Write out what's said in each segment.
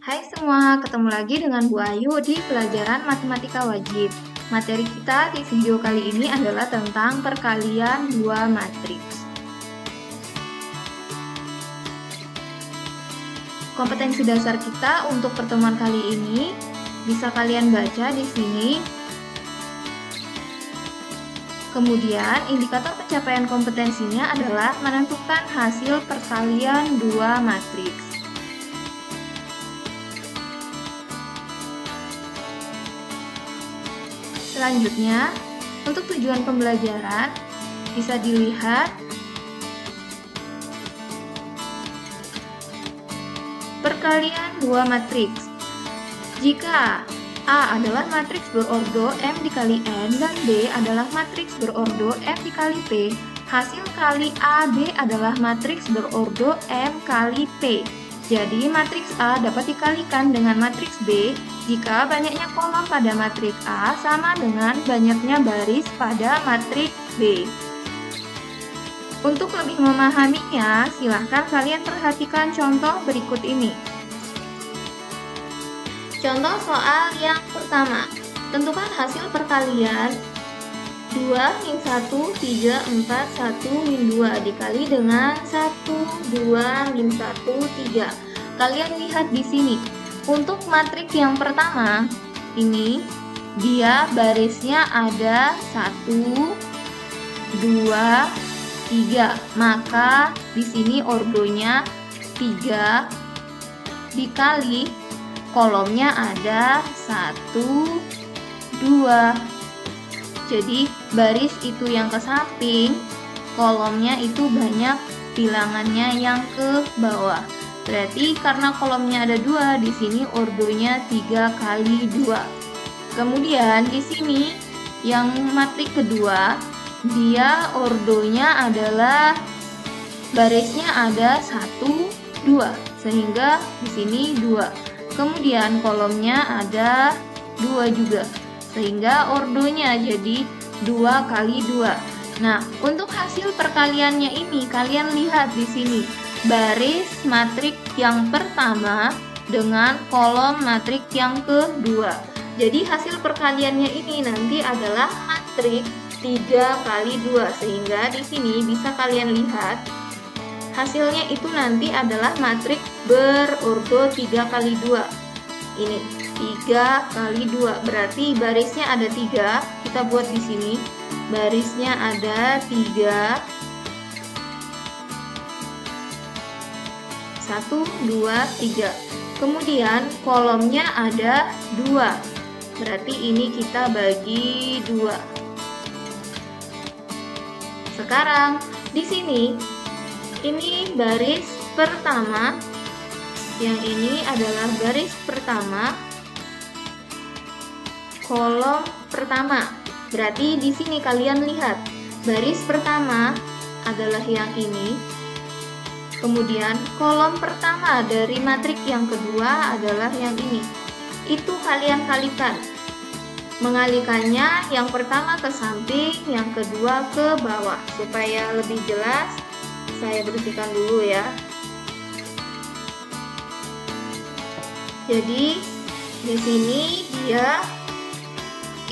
Hai semua, ketemu lagi dengan Bu Ayu di pelajaran matematika wajib. Materi kita di video kali ini adalah tentang perkalian dua matriks. Kompetensi dasar kita untuk pertemuan kali ini bisa kalian baca di sini. Kemudian, indikator pencapaian kompetensinya adalah menentukan hasil perkalian dua matriks. Selanjutnya, untuk tujuan pembelajaran bisa dilihat perkalian dua matriks. Jika A adalah matriks berordo M dikali N dan B adalah matriks berordo M dikali P, hasil kali AB adalah matriks berordo M kali P. Jadi, matriks A dapat dikalikan dengan matriks B jika banyaknya kolom pada matriks A sama dengan banyaknya baris pada matriks B. Untuk lebih memahaminya, silahkan kalian perhatikan contoh berikut ini. Contoh soal yang pertama, tentukan hasil perkalian 2 min 1, 3, 4, 1, min 2 dikali dengan 1, 2, min 1, 3. Kalian lihat di sini, untuk matriks yang pertama, ini dia barisnya ada 1, 2, 3. Maka di sini ordonya 3 dikali kolomnya ada 1, 2. Jadi baris itu yang ke samping, kolomnya itu banyak bilangannya yang ke bawah. Berarti karena kolomnya ada 2, di sini ordonya 3 kali 2. Kemudian di sini yang matriks kedua, dia ordonya adalah barisnya ada 1, 2, sehingga di sini 2. Kemudian kolomnya ada 2 juga, sehingga ordonya jadi 2 kali 2. Nah, untuk hasil perkaliannya ini kalian lihat di sini, baris matriks yang pertama dengan kolom matriks yang kedua. Jadi hasil perkaliannya ini nanti adalah matriks 3 kali 2, sehingga di sini bisa kalian lihat hasilnya itu nanti adalah matriks berordo 3 kali 2. Ini 3 kali 2, berarti barisnya ada 3. Kita buat di sini. Barisnya ada 3. 1, 2, 3. Kemudian kolomnya ada 2. Berarti ini kita bagi 2. Sekarang di sini ini baris pertama, yang ini adalah baris pertama, kolom pertama. Berarti di sini kalian lihat, baris pertama adalah yang ini. Kemudian kolom pertama dari matriks yang kedua adalah yang ini. Itu kalian kalikan. Mengalikannya yang pertama ke samping, yang kedua ke bawah. Supaya lebih jelas, saya bersihkan dulu ya. Jadi di sini dia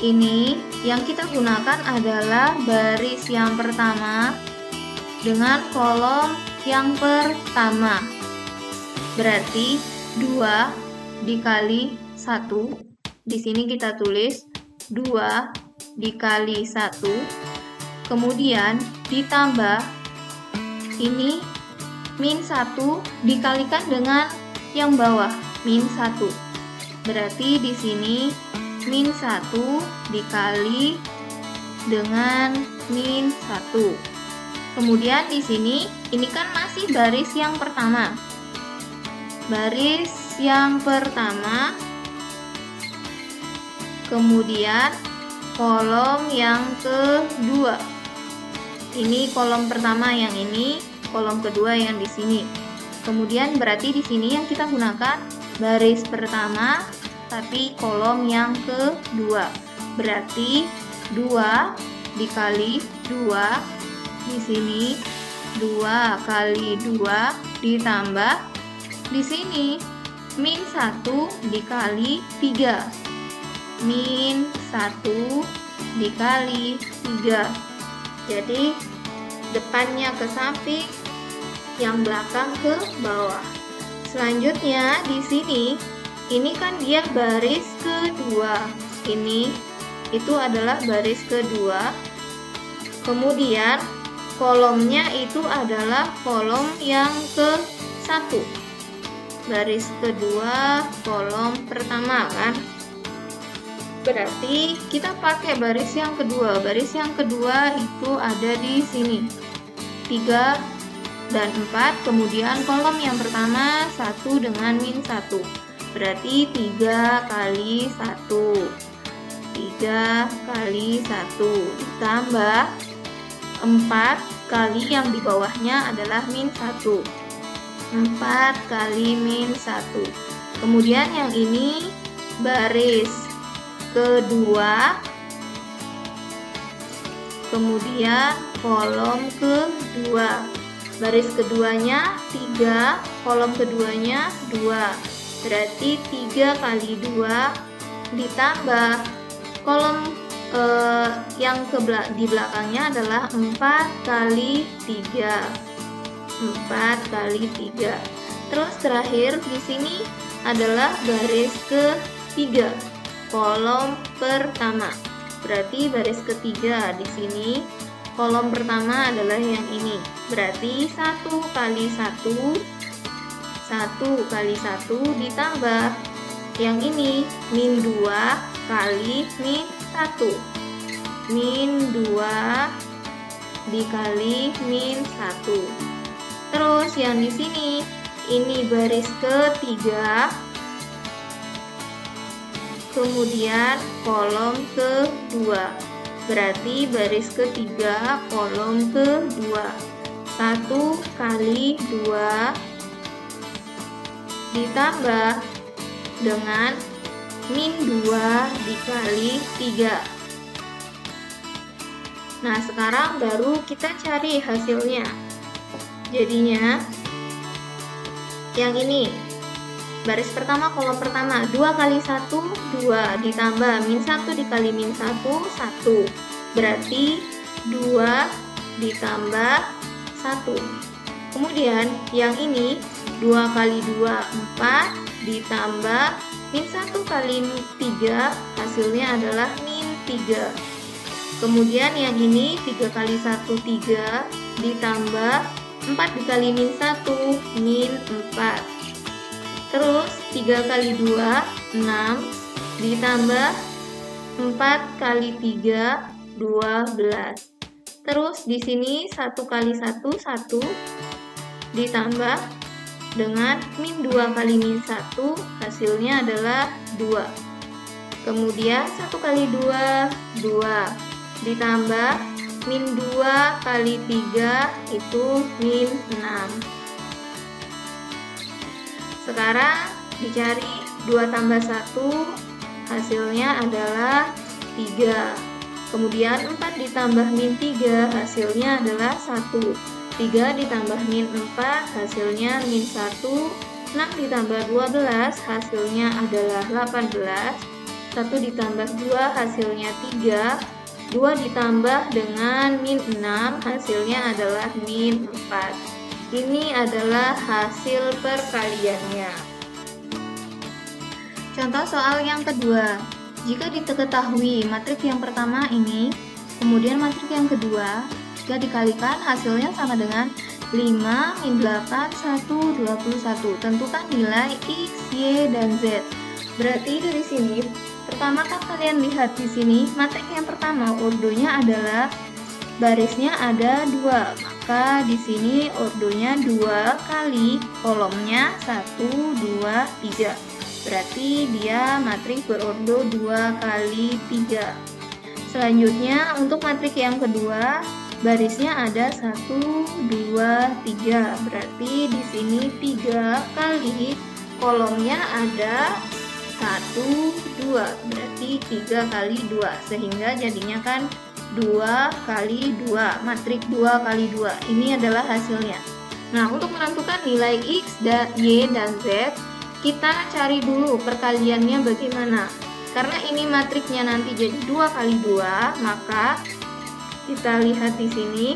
ini yang kita gunakan adalah baris yang pertama dengan kolom yang pertama. Berarti 2 dikali 1. Di sini kita tulis 2 dikali 1. Kemudian ditambah ini min 1 dikalikan dengan yang bawah, min 1. Berarti di sini min 1 dikali dengan min 1. Kemudian di sini ini kan masih baris yang pertama. Baris yang pertama. Kemudian kolom yang kedua. Ini kolom pertama yang ini, kolom kedua yang di sini. Kemudian berarti di sini yang kita gunakan baris pertama tapi kolom yang kedua. Berarti 2 dikali 2 di sini 2 kali 2 ditambah di sini min 1 dikali 3. Min 1 dikali 3. Jadi depannya ke samping, yang belakang ke bawah. Selanjutnya di sini, ini kan dia baris kedua. Ini itu adalah baris kedua. Kemudian kolomnya itu adalah kolom yang ke-1. Baris kedua, kolom pertama kan? Berarti kita pakai baris yang kedua. Baris yang kedua itu ada di sini. 3 dan 4, kemudian kolom yang pertama 1 dengan min 1. Berarti 3 kali 1. 3 kali 1 ditambah 4 kali yang di bawahnya adalah min 1. 4 kali min 1. Kemudian yang ini baris kedua, kemudian kolom kedua. Baris keduanya 3, kolom keduanya 2. Berarti 3 kali 2 ditambah kolom yang di belakangnya adalah 4 kali 3. 4 kali 3. Terus terakhir di sini adalah baris ketiga, kolom pertama. Berarti baris ketiga di sini kolom pertama adalah yang ini. Berarti 1 kali 1 ditambah yang ini min 2 kali min 1. Min 2 dikali min 1. Terus yang di sini ini baris ketiga, kemudian kolom kedua. Berarti baris ketiga, kolom kedua. 1 kali 2 ditambah dengan min 2 dikali 3. Nah, sekarang baru kita cari hasilnya. Jadinya yang ini baris pertama, kolom pertama, 2 kali 1, 2, ditambah min 1 dikali min 1, 1. Berarti 2 ditambah 1. Kemudian yang ini 2 kali 2, 4, ditambah min 1 kali 3, hasilnya adalah min 3. Kemudian yang ini 3 kali 1, 3, ditambah 4 dikali min 1, min 4. Terus 3 kali 2, 6, ditambah 4 kali 3, 12. Terus di sini 1 kali 1, 1, ditambah dengan min 2 kali min 1, hasilnya adalah 2. Kemudian 1 kali 2, 2, ditambah min 2 kali 3 itu min 6. Sekarang dicari 2 tambah 1, hasilnya adalah 3. Kemudian 4 ditambah min 3, hasilnya adalah 1. 3 ditambah min 4, hasilnya min 1. 6 ditambah 12, hasilnya adalah 18. 1 ditambah 2, hasilnya 3. 2 ditambah dengan min 6, hasilnya adalah min 4. Ini adalah hasil perkaliannya. Contoh soal yang kedua. Jika diketahui matrik yang pertama ini, kemudian matrik yang kedua, jika dikalikan hasilnya sama dengan 5, min 8, 1, 21. Tentukan nilai X, Y, dan Z. Berarti dari sini, pertama kan kalian lihat di sini, matrik yang pertama ordonya adalah barisnya ada 2. Maka di sini ordonya 2 kali kolomnya 1, 2, 3. Berarti dia matrik berordo 2 kali 3. Selanjutnya untuk matrik yang kedua, barisnya ada 1, 2, 3. Berarti di sini 3 kali kolomnya ada 1, 2. Berarti 3 kali 2. Sehingga jadinya kan 2 kali 2. Matrik 2 kali 2. Ini adalah hasilnya. Nah, untuk menentukan nilai X, Y, dan Z, kita cari dulu perkaliannya bagaimana. Karena ini matriksnya nanti jadi 2 kali 2, maka kita lihat di sini.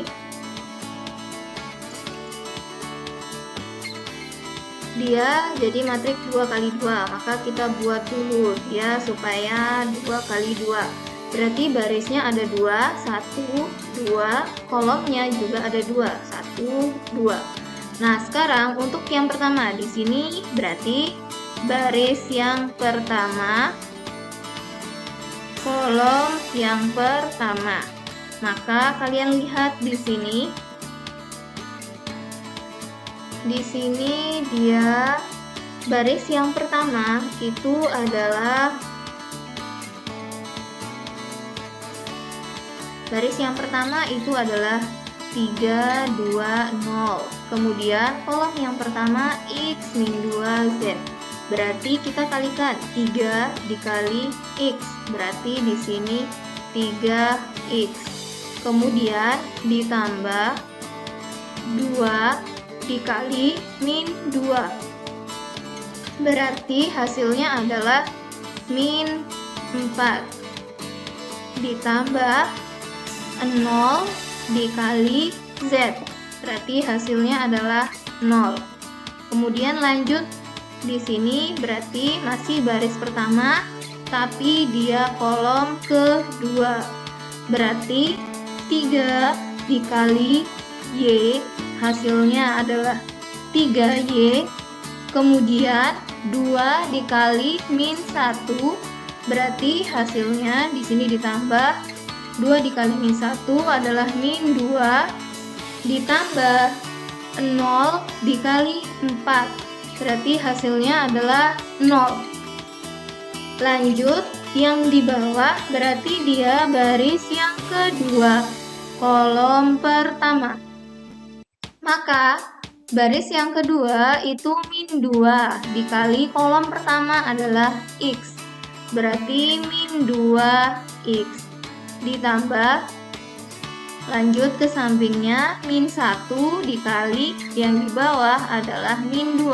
Dia jadi matriks 2 kali 2, maka kita buat dulu dia supaya 2 kali 2. Berarti barisnya ada 2, 1, 2, kolomnya juga ada 2, 1, 2. Nah, sekarang untuk yang pertama di sini berarti baris yang pertama, kolom yang pertama. Maka kalian lihat di sini. Di sini dia baris yang pertama itu adalah 3, 2, 0. Kemudian kolom yang pertama X min 2Z. Berarti kita kalikan 3 dikali X. Berarti di sini 3X. Kemudian ditambah 2 dikali min 2. Berarti hasilnya adalah min 4. Ditambah 0 dikali Z. Berarti hasilnya adalah 0. Kemudian lanjut di sini berarti masih baris pertama tapi dia kolom kedua. Berarti 3 dikali Y hasilnya adalah 3Y. Kemudian 2 dikali min 1 berarti hasilnya di sini ditambah 2 dikali min 1 adalah min 2 ditambah 0 dikali 4 berarti hasilnya adalah 0. Lanjut yang di bawah berarti dia baris yang kedua, kolom pertama. Maka baris yang kedua itu min 2 dikali kolom pertama adalah X. Berarti min 2X. Ditambah, lanjut ke sampingnya, min 1 dikali yang di bawah adalah min 2.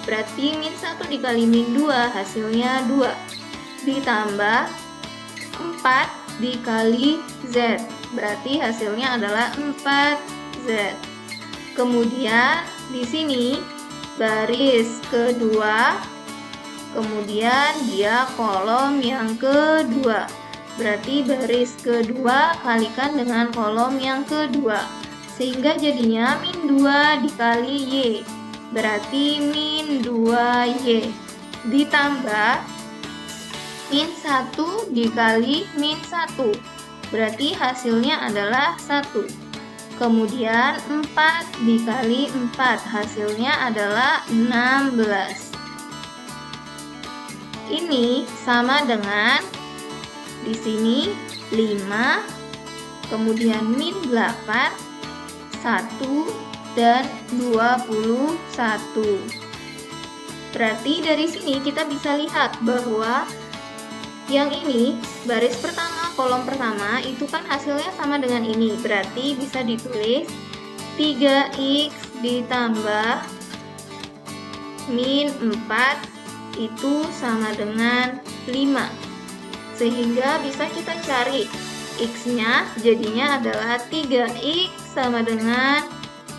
Berarti min 1 dikali min 2 hasilnya 2. Ditambah 4 dikali Z. Berarti hasilnya adalah 4Z. Kemudian di sini baris kedua, kemudian dia kolom yang kedua. Berarti baris kedua kalikan dengan kolom yang kedua. Sehingga jadinya min 2 dikali Y. Berarti min 2Y. Ditambah min 1 dikali min 1. Berarti hasilnya adalah 1. Kemudian 4 dikali 4 hasilnya adalah 16. Ini sama dengan di sini 5, kemudian min 8, 1 dan 21. Berarti dari sini kita bisa lihat bahwa yang ini baris pertama, kolom pertama itu kan hasilnya sama dengan ini. Berarti bisa ditulis 3X ditambah min 4 itu sama dengan 5. Sehingga bisa kita cari X-nya jadinya adalah 3X sama dengan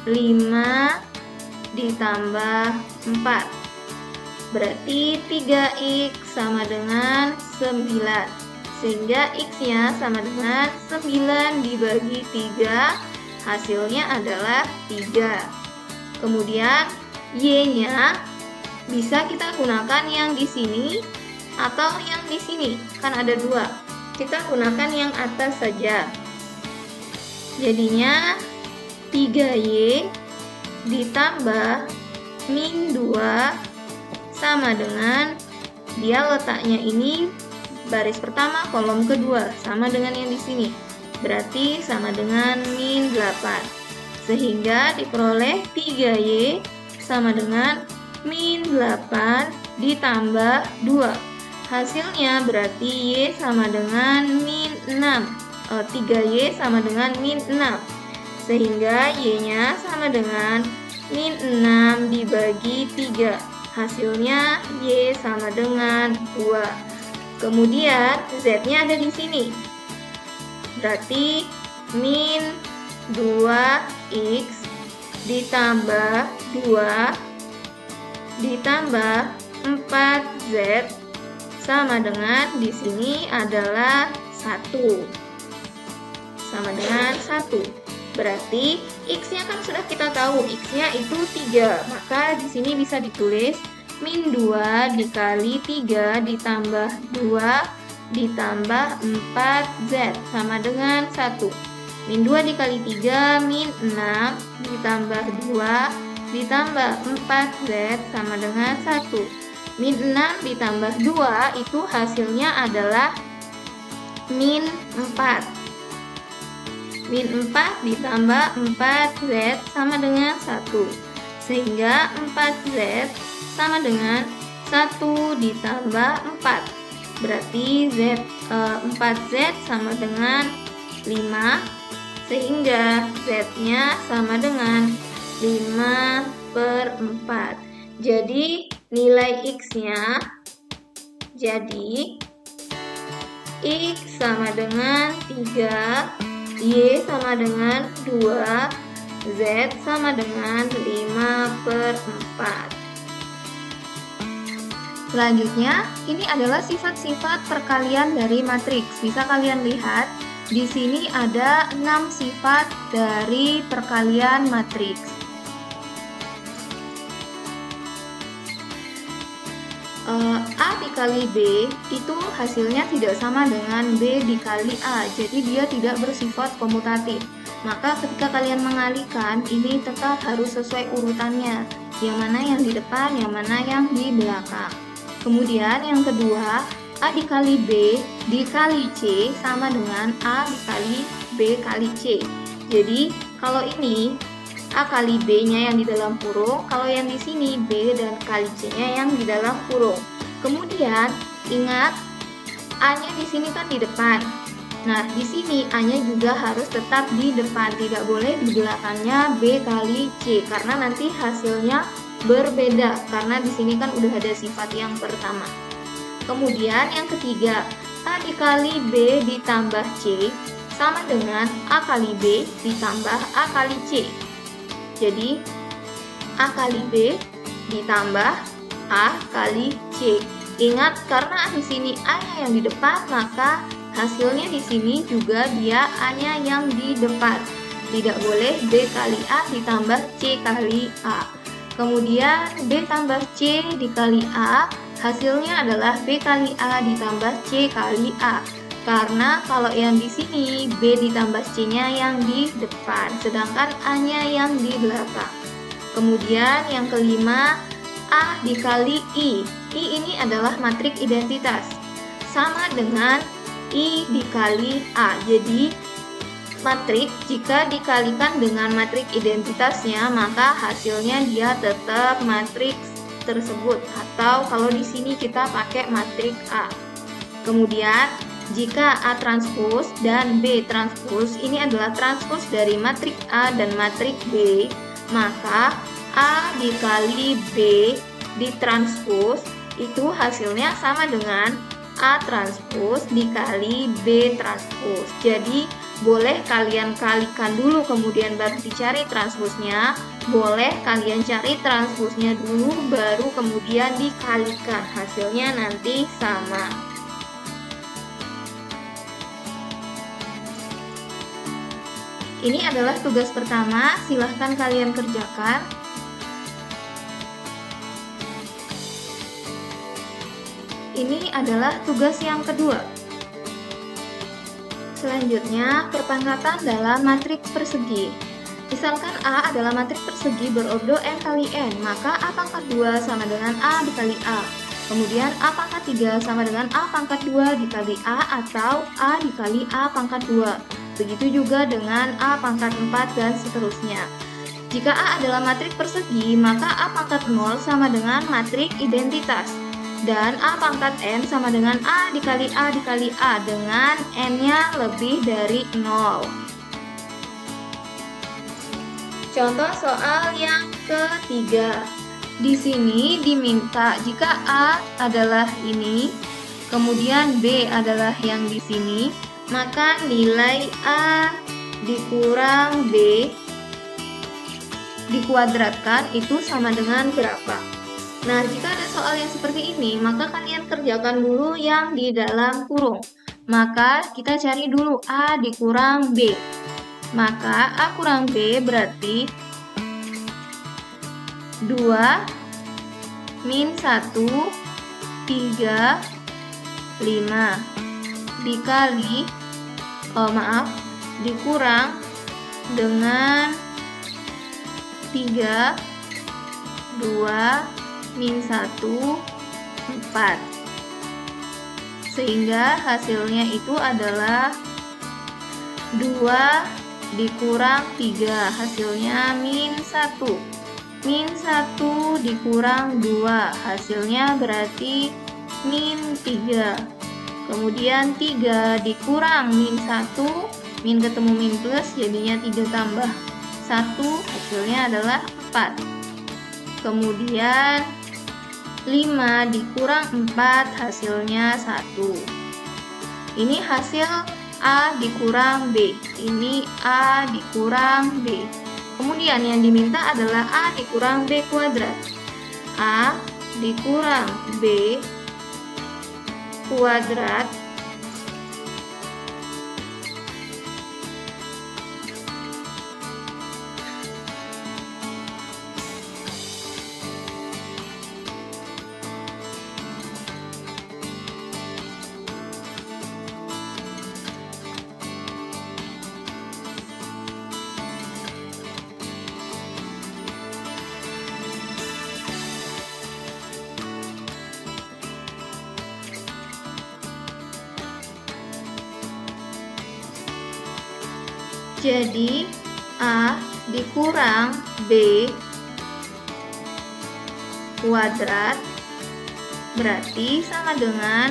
5 ditambah 4. Berarti 3X sama dengan 9. Sehingga X-nya sama dengan 9 dibagi 3. Hasilnya adalah 3. Kemudian Y-nya bisa kita gunakan yang di sini atau yang di sini. Kan ada 2. Kita gunakan yang atas saja. Jadinya 3Y ditambah min 2 sama dengan, dia letaknya ini baris pertama kolom kedua sama dengan yang di sini. Berarti sama dengan min 8. Sehingga diperoleh 3Y sama dengan min 8 ditambah 2. Hasilnya berarti Y sama dengan min 6. 3Y sama dengan min 6. Sehingga Y-nya sama dengan min 6 dibagi 3. hasilnya Y sama dengan 2. Kemudian Z-nya ada di sini. Berarti min 2X ditambah 2 ditambah 4Z sama dengan di sini adalah 1. Sama dengan 1. Berarti X-nya kan sudah kita tahu, X-nya itu 3. Maka di sini bisa ditulis min 2 dikali 3 ditambah 2 ditambah 4Z sama dengan 1. Min 2 dikali 3 min 6 ditambah 2 ditambah 4Z sama dengan 1. Min 6 ditambah 2 itu hasilnya adalah min 4. Min 4 ditambah 4Z sama dengan 1. Sehingga 4Z sama dengan 1 ditambah 4. Berarti 4Z sama dengan 5. Sehingga Z-nya sama dengan 5/4. Jadi nilai X-nya jadi X sama dengan 3, Y sama dengan 2, Z sama dengan 5/4. Selanjutnya, ini adalah sifat-sifat perkalian dari matriks. Bisa kalian lihat, di sini ada 6 sifat dari perkalian matriks. A dikali B itu hasilnya tidak sama dengan B dikali A, jadi dia tidak bersifat komutatif. Maka ketika kalian mengalihkan, ini tetap harus sesuai urutannya, yang mana yang di depan, yang mana yang di belakang. Kemudian yang kedua, A dikali B dikali C sama dengan A dikali B kali C. Jadi kalau ini A kali B-nya yang di dalam kurung, kalau yang di sini B dan kali C-nya yang di dalam kurung. Kemudian ingat A-nya di sini kan di depan. Nah, di sini A-nya juga harus tetap di depan, tidak boleh di belakangnya B kali C karena nanti hasilnya berbeda karena di sini kan udah ada sifat yang pertama. Kemudian yang ketiga, A dikali B ditambah C sama dengan A kali B ditambah A kali C. Jadi A kali B ditambah A kali C. Ingat karena di sini A-nya yang di depan, maka hasilnya di sini juga dia A-nya yang di depan. Tidak boleh B kali A ditambah C kali A. Kemudian B tambah C dikali A, hasilnya adalah B kali A ditambah C kali A. Karena kalau yang di sini B ditambah C-nya yang di depan, sedangkan A-nya yang di belakang. Kemudian yang kelima, A dikali I. I ini adalah matriks identitas. Sama dengan I dikali A. Jadi matriks jika dikalikan dengan matriks identitasnya, maka hasilnya dia tetap matriks tersebut. Atau kalau di sini kita pakai matriks A. Kemudian jika A transpose dan B transpose ini adalah transpose dari matriks A dan matriks B, maka A dikali B ditranspose itu hasilnya sama dengan A transpose dikali B transpose. Jadi boleh kalian kalikan dulu kemudian baru dicari transposnya, boleh kalian cari transposnya dulu baru kemudian dikalikan, hasilnya nanti sama. Ini adalah tugas pertama, silahkan kalian kerjakan. Ini adalah tugas yang kedua. Selanjutnya, perpangkatan dalam matriks persegi. Misalkan A adalah matriks persegi berordo n kali n, maka A pangkat 2 sama dengan A dikali A. Kemudian A pangkat 3 sama dengan A pangkat 2 dikali A atau A dikali A pangkat 2. Begitu juga dengan A pangkat 4 dan seterusnya. Jika A adalah matriks persegi, maka A pangkat 0 sama dengan matriks identitas. Dan A pangkat N sama dengan A dikali A dikali A dengan N-nya lebih dari 0. Contoh soal yang ketiga. Di sini diminta jika A adalah ini, kemudian B adalah yang di sini, maka nilai A dikurang B dikuadratkan itu sama dengan berapa? Nah, jika ada soal yang seperti ini, maka kalian kerjakan dulu yang di dalam kurung. Maka kita cari dulu A dikurang B. Maka A kurang B berarti 2 min 1, 3, 5 dikali, dikurang dengan 3, 2, min 1, 4. Sehingga hasilnya itu adalah 2 dikurang 3, hasilnya min 1. Min 1 dikurang 2, hasilnya berarti min 3. Kemudian 3 dikurang min 1, min ketemu min plus, jadinya 3 tambah 1, hasilnya adalah 4. Kemudian 5 dikurang 4, hasilnya 1. Ini hasil A dikurang B. Ini A dikurang B. Kemudian yang diminta adalah A dikurang B kuadrat. A dikurang B kuadrat jadi A dikurang B kuadrat berarti sama dengan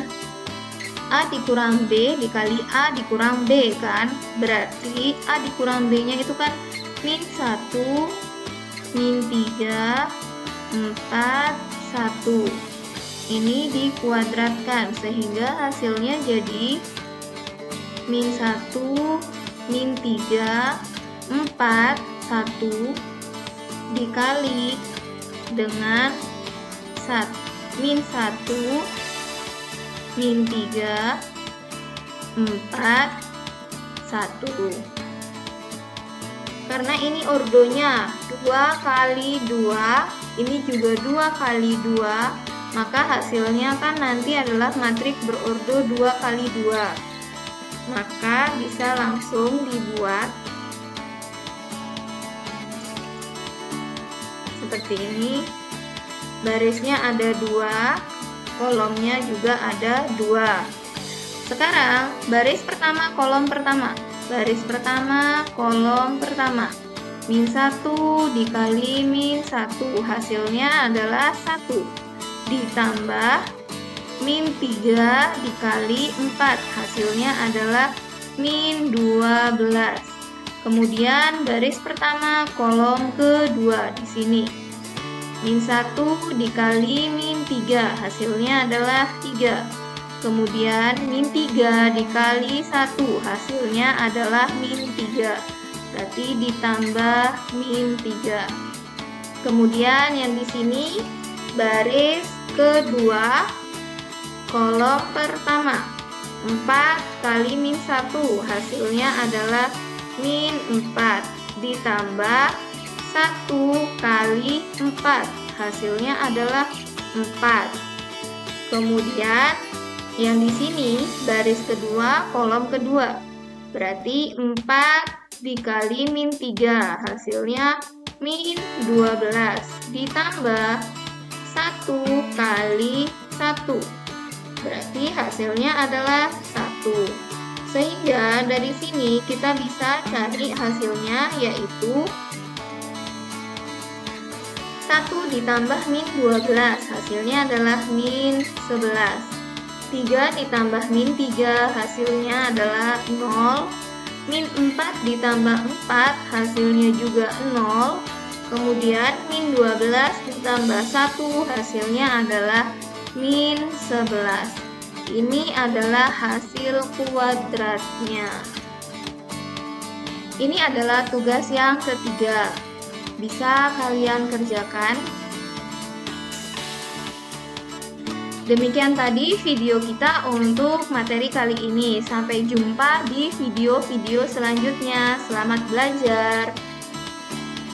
A dikurang B dikali A dikurang B kan. Berarti A dikurang B nya itu kan min 1, min 3, 4, 1. Ini dikuadratkan sehingga hasilnya jadi min 1, min 3, 4, 1 dikali dengan min 1, min 3, 4, 1. Karena ini ordonya 2 kali 2, ini juga 2 kali 2, maka hasilnya kan nanti adalah matriks berordo 2 kali 2. Maka bisa langsung dibuat seperti ini. Barisnya ada 2, kolomnya juga ada 2. Sekarang baris pertama, kolom pertama. Baris pertama, kolom pertama. Min 1 dikali min 1, hasilnya adalah 1. Ditambah min 3 dikali 4, hasilnya adalah min 12. Kemudian baris pertama, kolom kedua di sini. Min 1 dikali min 3, hasilnya adalah 3. Kemudian min 3 dikali 1, hasilnya adalah min 3. Berarti ditambah min 3. Kemudian yang di sini baris kedua, kolom pertama. 4 kali min 1, hasilnya adalah min 4. Ditambah 1 kali 4, hasilnya adalah 4. Kemudian yang di sini baris kedua, kolom kedua. Berarti 4 dikali min 3, hasilnya min 12. Ditambah 1 kali 1. Berarti hasilnya adalah 1. Sehingga dari sini kita bisa cari hasilnya, yaitu 1 ditambah min 12, hasilnya adalah min 11. 3 ditambah min 3, hasilnya adalah 0. Min 4 ditambah 4, hasilnya juga 0. Kemudian min min 12 ditambah 1 hasilnya adalah min 11. Ini adalah hasil kuadratnya. Ini adalah tugas yang ketiga. Bisa kalian kerjakan. Demikian tadi video kita untuk materi kali ini. Sampai jumpa di video-video selanjutnya. Selamat belajar!